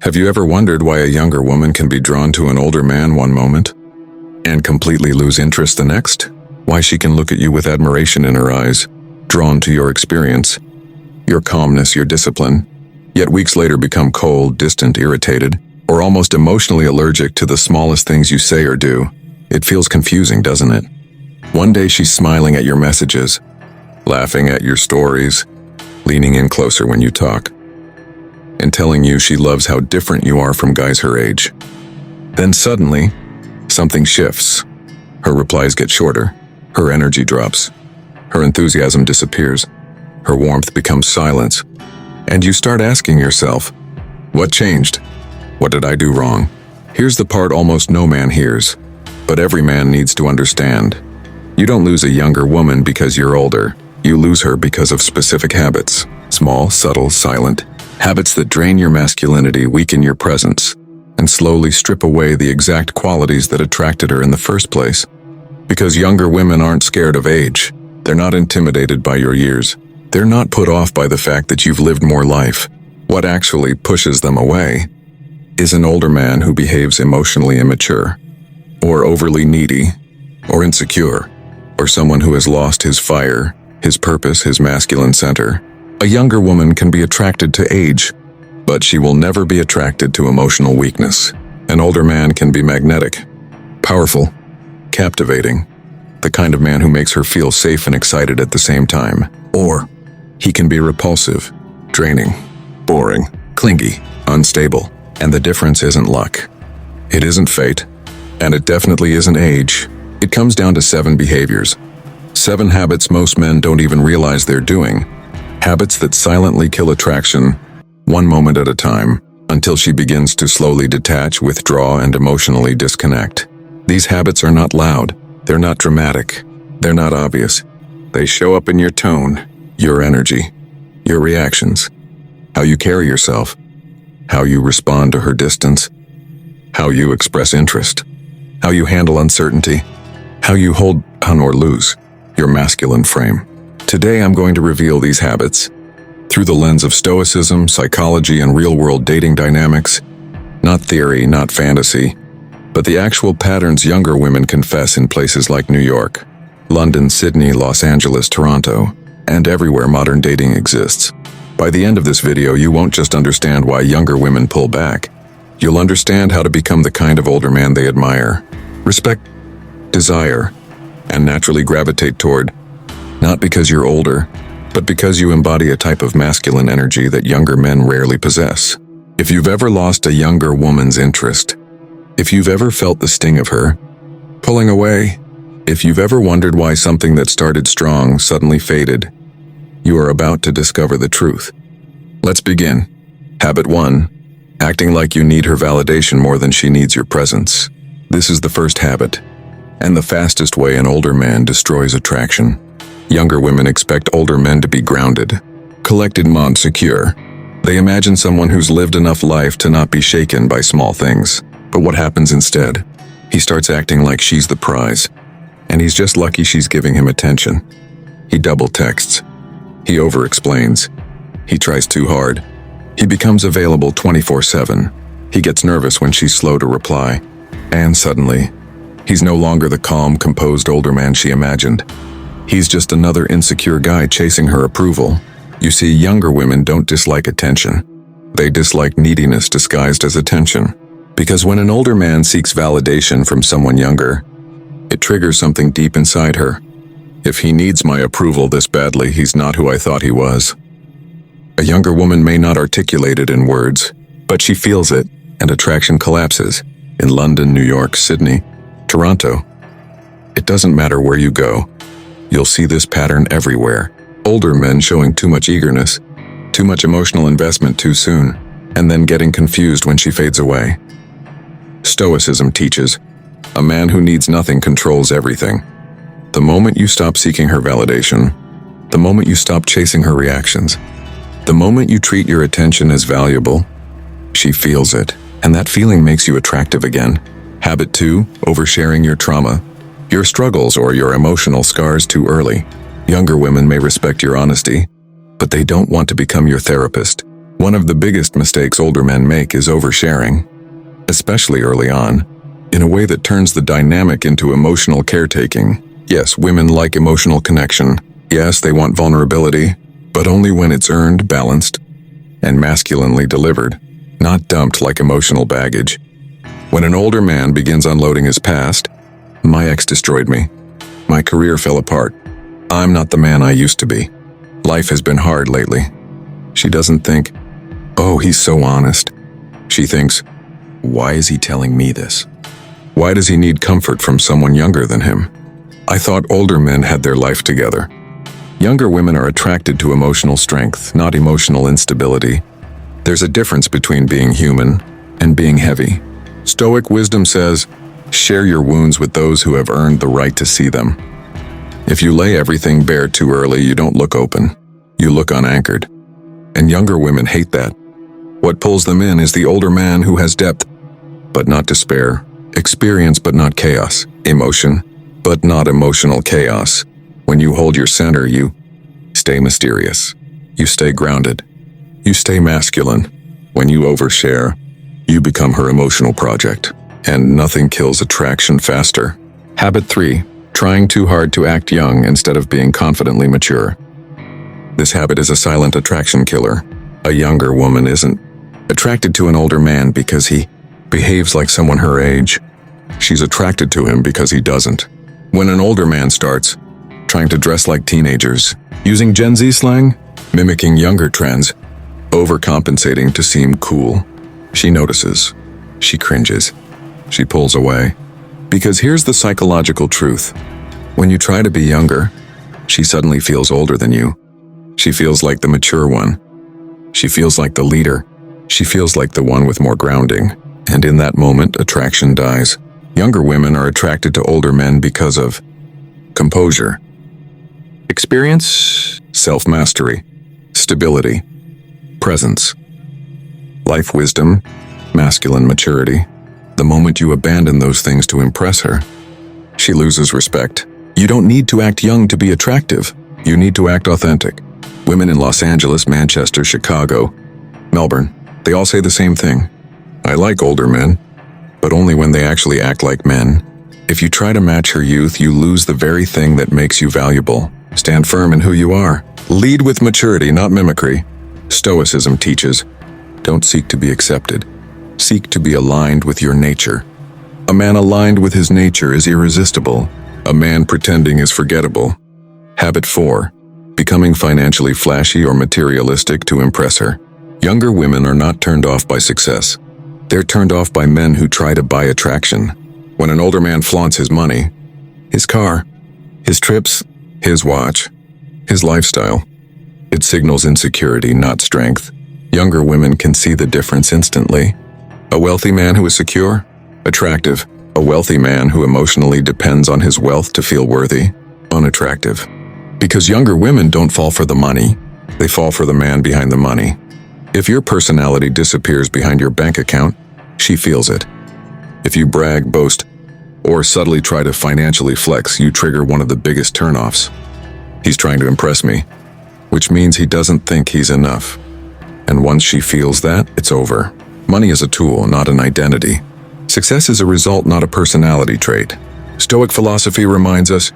Have you ever wondered why a younger woman can be drawn to an older man one moment and completely lose interest the next? Why she can look at you with admiration in her eyes, drawn to your experience, your calmness, your discipline, yet weeks later become cold, distant, irritated, or almost emotionally allergic to the smallest things you say or do. It feels confusing, doesn't it? One day she's smiling at your messages, laughing at your stories, leaning in closer when you talk, and telling you she loves how different you are from guys her age. Then suddenly, something shifts. Her replies get shorter, her energy drops, her enthusiasm disappears, her warmth becomes silence, and you start asking yourself, what changed? What did I do wrong? Here's the part almost no man hears, but every man needs to understand. You don't lose a younger woman because you're older. You lose her because of specific habits. Small, subtle, silent. Habits that drain your masculinity, weaken your presence, and slowly strip away the exact qualities that attracted her in the first place. Because younger women aren't scared of age. They're not intimidated by your years. They're not put off by the fact that you've lived more life. What actually pushes them away is an older man who behaves emotionally immature, or overly needy, or insecure, or someone who has lost his fire, his purpose, his masculine center. A younger woman can be attracted to age, but she will never be attracted to emotional weakness. An older man can be magnetic, powerful, captivating, the kind of man who makes her feel safe and excited at the same time. Or he can be repulsive, draining, boring, clingy, unstable. And the difference isn't luck. It isn't fate. And it definitely isn't age. It comes down to 7 behaviors. 7 habits most men don't even realize they're doing. Habits that silently kill attraction, one moment at a time, until she begins to slowly detach, withdraw, and emotionally disconnect. These habits are not loud. They're not dramatic. They're not obvious. They show up in your tone, your energy, your reactions, how you carry yourself, how you respond to her distance, how you express interest, how you handle uncertainty, how you hold on or lose your masculine frame. Today I'm going to reveal these habits through the lens of Stoicism, psychology, and real-world dating dynamics. Not theory, not fantasy, but the actual patterns younger women confess in places like New York, London, Sydney, Los Angeles, Toronto, and everywhere modern dating exists. By the end of this video, you won't just understand why younger women pull back. You'll understand how to become the kind of older man they admire, respect, desire, and naturally gravitate toward, not because you're older, but because you embody a type of masculine energy that younger men rarely possess. If you've ever lost a younger woman's interest, if you've ever felt the sting of her pulling away, if you've ever wondered why something that started strong suddenly faded, you are about to discover the truth. Let's begin. Habit 1. Acting like you need her validation more than she needs your presence. This is the first habit, and the fastest way an older man destroys attraction. Younger women expect older men to be grounded, collected, secure. They imagine someone who's lived enough life to not be shaken by small things. But what happens instead? He starts acting like she's the prize, and he's just lucky she's giving him attention. He double texts. He over-explains. He tries too hard. He becomes available 24/7. He gets nervous when she's slow to reply. And suddenly, he's no longer the calm, composed older man she imagined. He's just another insecure guy chasing her approval. You see, younger women don't dislike attention. They dislike neediness disguised as attention. Because when an older man seeks validation from someone younger, it triggers something deep inside her. If he needs my approval this badly, he's not who I thought he was. A younger woman may not articulate it in words, but she feels it, and attraction collapses. In London, New York, Sydney, Toronto. It doesn't matter where you go. You'll see this pattern everywhere. Older men showing too much eagerness, too much emotional investment too soon, and then getting confused when she fades away. Stoicism teaches, a man who needs nothing controls everything. The moment you stop seeking her validation, the moment you stop chasing her reactions, the moment you treat your attention as valuable, she feels it, and that feeling makes you attractive again. Habit 2, oversharing your trauma, your struggles, or your emotional scars too early. Younger women may respect your honesty, but they don't want to become your therapist. One of the biggest mistakes older men make is oversharing, especially early on, in a way that turns the dynamic into emotional caretaking. Yes, women like emotional connection. Yes, they want vulnerability, but only when it's earned, balanced, and masculinely delivered, not dumped like emotional baggage. When an older man begins unloading his past, my ex destroyed me. My career fell apart. I'm not the man I used to be. Life has been hard lately. She doesn't think, oh, he's so honest. She thinks, why is he telling me this? Why does he need comfort from someone younger than him? I thought older men had their life together. Younger women are attracted to emotional strength, not emotional instability. There's a difference between being human and being heavy. Stoic wisdom says, share your wounds with those who have earned the right to see them. If you lay everything bare too early, you don't look open. You look unanchored. And younger women hate that. What pulls them in is the older man who has depth, but not despair, experience but not chaos, emotion, but not emotional chaos. When you hold your center, you stay mysterious. You stay grounded. You stay masculine. When you overshare, you become her emotional project. And nothing kills attraction faster. Habit 3. Trying too hard to act young instead of being confidently mature. This habit is a silent attraction killer. A younger woman isn't attracted to an older man because he behaves like someone her age. She's attracted to him because he doesn't. When an older man starts trying to dress like teenagers, using Gen Z slang, mimicking younger trends, overcompensating to seem cool, she notices. She cringes. She pulls away. Because here's the psychological truth. When you try to be younger, she suddenly feels older than you. She feels like the mature one. She feels like the leader. She feels like the one with more grounding. And in that moment, attraction dies. Younger women are attracted to older men because of composure, experience, self-mastery, stability, presence, life wisdom, masculine maturity. The moment you abandon those things to impress her, she loses respect. You don't need to act young to be attractive. You need to act authentic. Women in Los Angeles, Manchester, Chicago, Melbourne, they all say the same thing. I like older men, but only when they actually act like men. If you try to match her youth, you lose the very thing that makes you valuable. Stand firm in who you are. Lead with maturity, not mimicry. Stoicism teaches, don't seek to be accepted. Seek to be aligned with your nature. A man aligned with his nature is irresistible. A man pretending is forgettable. Habit 4. Becoming financially flashy or materialistic to impress her. Younger women are not turned off by success. They're turned off by men who try to buy attraction. When an older man flaunts his money, his car, his trips, his watch, his lifestyle, it signals insecurity, not strength. Younger women can see the difference instantly. A wealthy man who is secure, attractive. A wealthy man who emotionally depends on his wealth to feel worthy, unattractive. Because younger women don't fall for the money, they fall for the man behind the money. If your personality disappears behind your bank account, she feels it. If you brag, boast, or subtly try to financially flex, you trigger one of the biggest turnoffs. He's trying to impress me, which means he doesn't think he's enough. And once she feels that, it's over. Money is a tool, not an identity. Success is a result, not a personality trait. Stoic philosophy reminds us,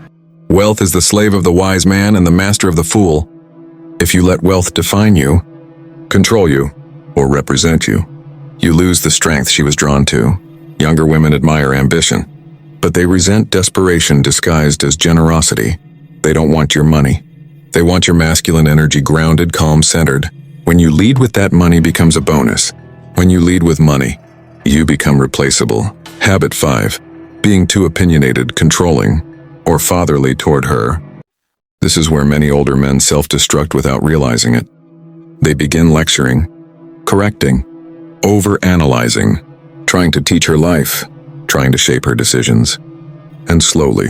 wealth is the slave of the wise man and the master of the fool. If you let wealth define you, control you, or represent you, you lose the strength she was drawn to. Younger women admire ambition, but they resent desperation disguised as generosity. They don't want your money. They want your masculine energy grounded, calm, centered. When you lead with that, money becomes a bonus. When you lead with money, you become replaceable. Habit 5. Being too opinionated, controlling, or fatherly toward her. This is where many older men self-destruct without realizing it. They begin lecturing, correcting, over-analyzing, trying to teach her life, trying to shape her decisions. And slowly,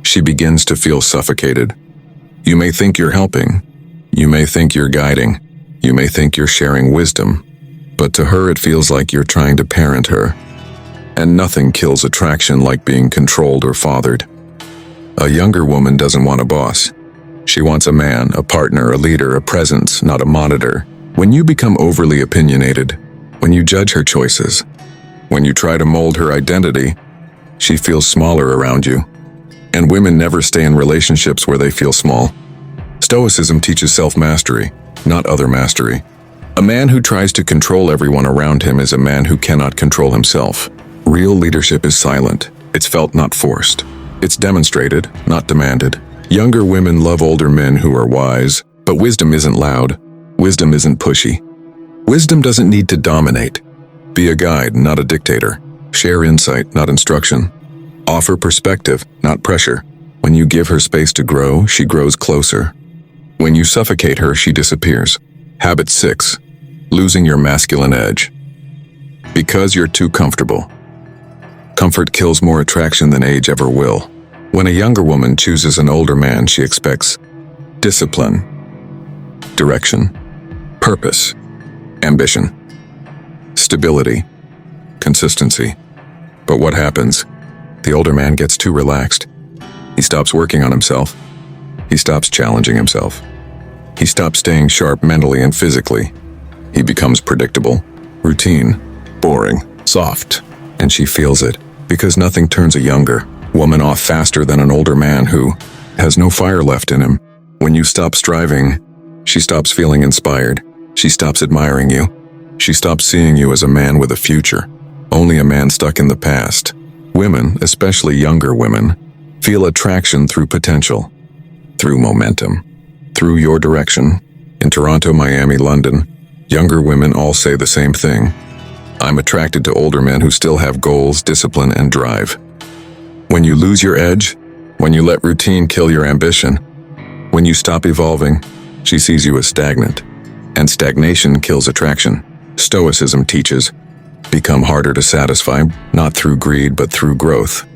she begins to feel suffocated. You may think you're helping. You may think you're guiding. You may think you're sharing wisdom. But to her, it feels like you're trying to parent her. And nothing kills attraction like being controlled or fathered. A younger woman doesn't want a boss. She wants a man, a partner, a leader, a presence, not a monitor. When you become overly opinionated, when you judge her choices, when you try to mold her identity, she feels smaller around you. And women never stay in relationships where they feel small. Stoicism teaches self-mastery, not other mastery. A man who tries to control everyone around him is a man who cannot control himself. Real leadership is silent. It's felt, not forced. It's demonstrated, not demanded. Younger women love older men who are wise, but wisdom isn't loud. Wisdom isn't pushy. Wisdom doesn't need to dominate. Be a guide, not a dictator. Share insight, not instruction. Offer perspective, not pressure. When you give her space to grow, she grows closer. When you suffocate her, she disappears. Habit 6. Losing your masculine edge. Because you're too comfortable. Comfort kills more attraction than age ever will. When a younger woman chooses an older man, she expects discipline, direction, purpose, ambition, stability, consistency. But what happens? The older man gets too relaxed. He stops working on himself. He stops challenging himself. He stops staying sharp mentally and physically. He becomes predictable, routine, boring, soft, and she feels it because nothing turns a younger woman off faster than an older man who has no fire left in him. When you stop striving, she stops feeling inspired. She stops admiring you. She stops seeing you as a man with a future, only a man stuck in the past. Women, especially younger women, feel attraction through potential, through momentum, through your direction. In Toronto, Miami, London, younger women all say the same thing. I'm attracted to older men who still have goals, discipline, and drive. When you lose your edge, when you let routine kill your ambition, when you stop evolving, she sees you as stagnant. And stagnation kills attraction. Stoicism teaches, become harder to satisfy, not through greed but through growth.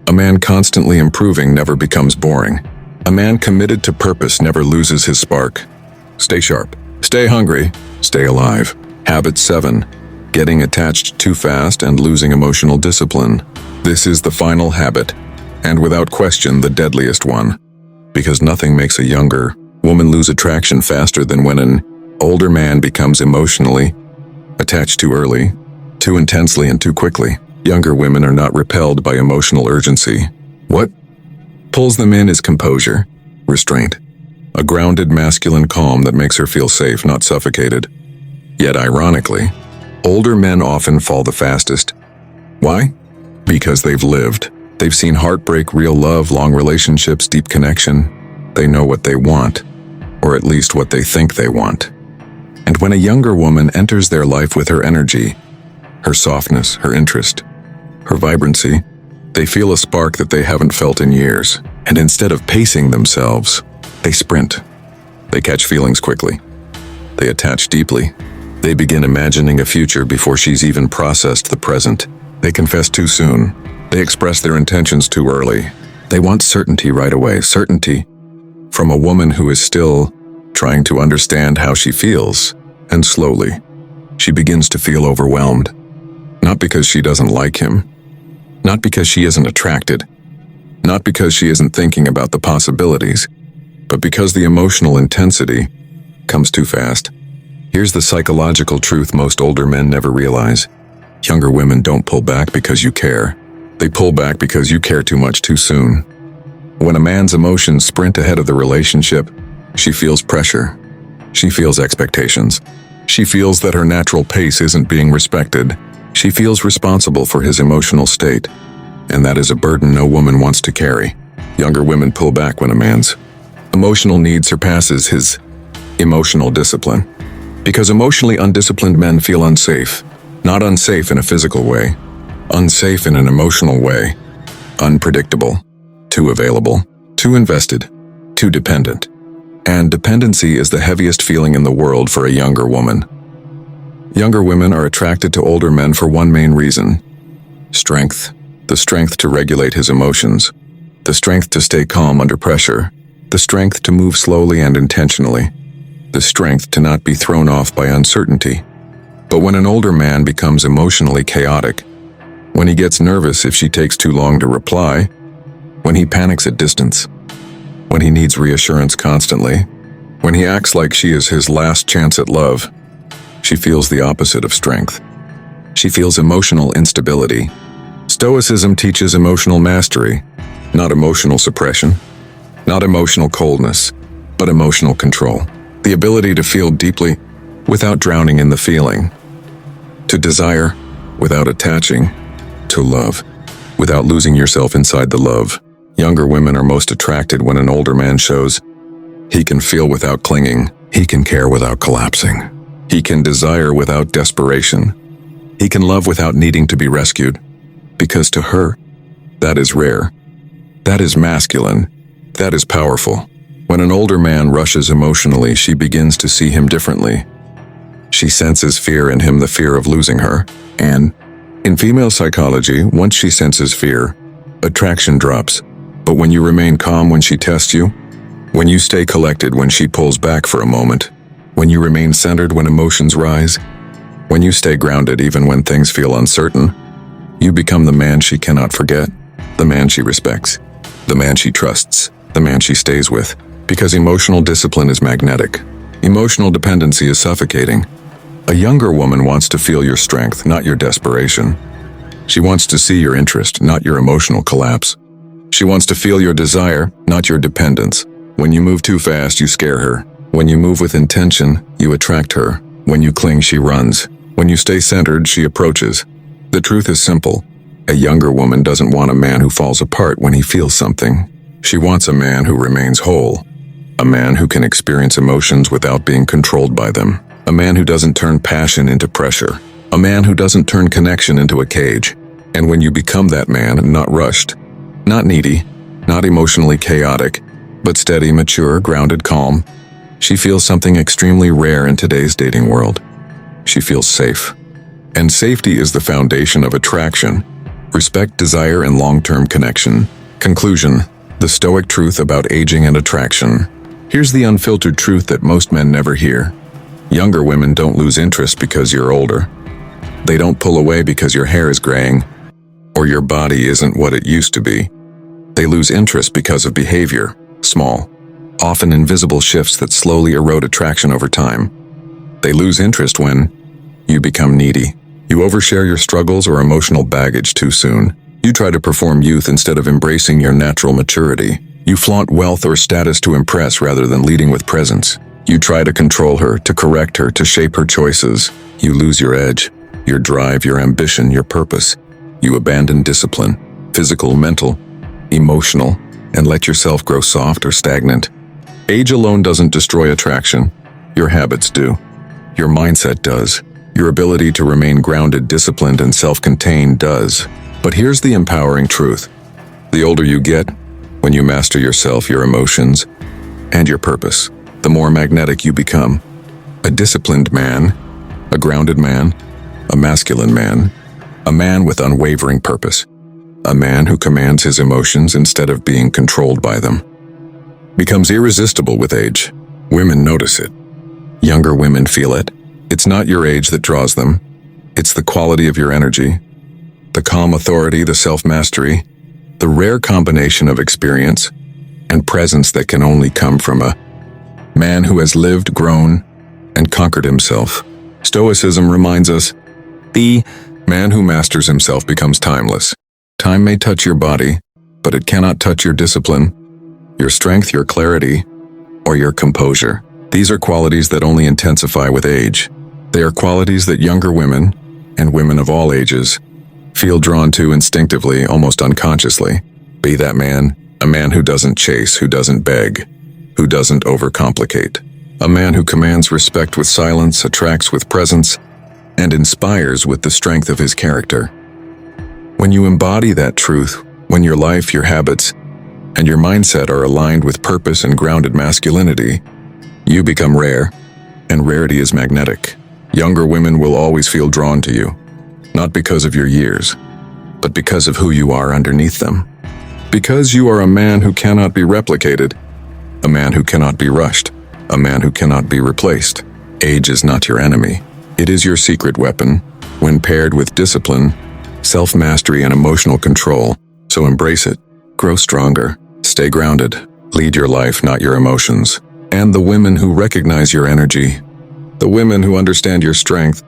A man constantly improving never becomes boring. A man committed to purpose never loses his spark. Stay sharp, stay hungry, stay alive. Habit 7. Getting attached too fast and losing emotional discipline. This is the final habit, and without question the deadliest one. Because nothing makes a younger woman lose attraction faster than when an older man becomes emotionally attached too early, too intensely, and too quickly. Younger women are not repelled by emotional urgency. What pulls them in is composure, restraint, a grounded masculine calm that makes her feel safe, not suffocated. Yet ironically, older men often fall the fastest. Why? Because they've lived. They've seen heartbreak, real love, long relationships, deep connection. They know what they want, or at least what they think they want. And when a younger woman enters their life with her energy, her softness, her interest, her vibrancy, they feel a spark that they haven't felt in years. And instead of pacing themselves, they sprint. They catch feelings quickly. They attach deeply. They begin imagining a future before she's even processed the present. They confess too soon. They express their intentions too early. They want certainty right away, certainty from a woman who is still trying to understand how she feels. And slowly, she begins to feel overwhelmed. Not because she doesn't like him. Not because she isn't attracted. Not because she isn't thinking about the possibilities. But because the emotional intensity comes too fast. Here's the psychological truth most older men never realize. Younger women don't pull back because you care. They pull back because you care too much too soon. When a man's emotions sprint ahead of the relationship, she feels pressure. She feels expectations. She feels that her natural pace isn't being respected. She feels responsible for his emotional state. And that is a burden no woman wants to carry. Younger women pull back when a man's emotional need surpasses his emotional discipline. Because emotionally undisciplined men feel unsafe. Not unsafe in a physical way. Unsafe in an emotional way. Unpredictable. Too available. Too invested. Too dependent. And dependency is the heaviest feeling in the world for a younger woman. Younger women are attracted to older men for one main reason. Strength. The strength to regulate his emotions. The strength to stay calm under pressure. The strength to move slowly and intentionally. The strength to not be thrown off by uncertainty. But when an older man becomes emotionally chaotic, when he gets nervous if she takes too long to reply, when he panics at distance, when he needs reassurance constantly, when he acts like she is his last chance at love, She feels the opposite of strength. She feels emotional instability. Stoicism teaches emotional mastery, not emotional suppression, not emotional coldness, but emotional control. The ability to feel deeply without drowning in the feeling, to desire without attaching, to love without losing yourself inside the love. Younger women are most attracted when an older man shows he can feel without clinging, he can care without collapsing, he can desire without desperation, he can love without needing to be rescued, because to her, that is rare, that is masculine, that is powerful. When an older man rushes emotionally, she begins to see him differently. She senses fear in him, the fear of losing her. And in female psychology, once she senses fear, attraction drops. But when you remain calm when she tests you, when you stay collected when she pulls back for a moment, when you remain centered when emotions rise, when you stay grounded even when things feel uncertain, you become the man she cannot forget, the man she respects, the man she trusts, the man she stays with. Because emotional discipline is magnetic. Emotional dependency is suffocating. A younger woman wants to feel your strength, not your desperation. She wants to see your interest, not your emotional collapse. She wants to feel your desire, not your dependence. When you move too fast, you scare her. When you move with intention, you attract her. When you cling, she runs. When you stay centered, she approaches. The truth is simple. A younger woman doesn't want a man who falls apart when he feels something. She wants a man who remains whole. A man who can experience emotions without being controlled by them. A man who doesn't turn passion into pressure. A man who doesn't turn connection into a cage. And when you become that man, not rushed, not needy, not emotionally chaotic, but steady, mature, grounded, calm, she feels something extremely rare in today's dating world. She feels safe. And safety is the foundation of attraction, respect, desire, and long-term connection. Conclusion: the Stoic truth about aging and attraction. Here's the unfiltered truth that most men never hear. Younger women don't lose interest because you're older. They don't pull away because your hair is graying or your body isn't what it used to be. They lose interest because of behavior, small, often invisible shifts that slowly erode attraction over time. They lose interest when you become needy. You overshare your struggles or emotional baggage too soon. You try to perform youth instead of embracing your natural maturity. You flaunt wealth or status to impress rather than leading with presence. You try to control her, to correct her, to shape her choices. You lose your edge, your drive, your ambition, your purpose. You abandon discipline, physical, mental, emotional, and let yourself grow soft or stagnant. Age alone doesn't destroy attraction. Your habits do. Your mindset does. Your ability to remain grounded, disciplined, and self-contained does. But here's the empowering truth. The older you get, when you master yourself, your emotions, and your purpose, the more magnetic you become. A disciplined man, a grounded man, a masculine man, a man with unwavering purpose, a man who commands his emotions instead of being controlled by them, becomes irresistible with age. Women notice it. Younger women feel it. It's not your age that draws them. It's the quality of your energy, the calm authority, the self-mastery, the rare combination of experience and presence that can only come from a man who has lived, grown, and conquered himself. Stoicism reminds us, the man who masters himself becomes timeless. Time may touch your body, but it cannot touch your discipline, your strength, your clarity, or your composure. These are qualities that only intensify with age. They are qualities that younger women, and women of all ages, feel drawn to instinctively, almost unconsciously. Be that man, a man who doesn't chase, who doesn't beg, who doesn't overcomplicate. A man who commands respect with silence, attracts with presence, and inspires with the strength of his character. When you embody that truth, when your life, your habits, and your mindset are aligned with purpose and grounded masculinity, you become rare, and rarity is magnetic. Younger women will always feel drawn to you. Not because of your years, but because of who you are underneath them. Because you are a man who cannot be replicated, a man who cannot be rushed, a man who cannot be replaced. Age is not your enemy. It is your secret weapon, when paired with discipline, self-mastery, and emotional control. So embrace it, grow stronger, stay grounded, lead your life, not your emotions. And the women who recognize your energy, The women who understand your strength,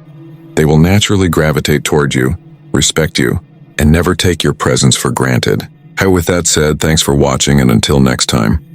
they will naturally gravitate toward you, respect you, and never take your presence for granted. With that said, thanks for watching, and until next time.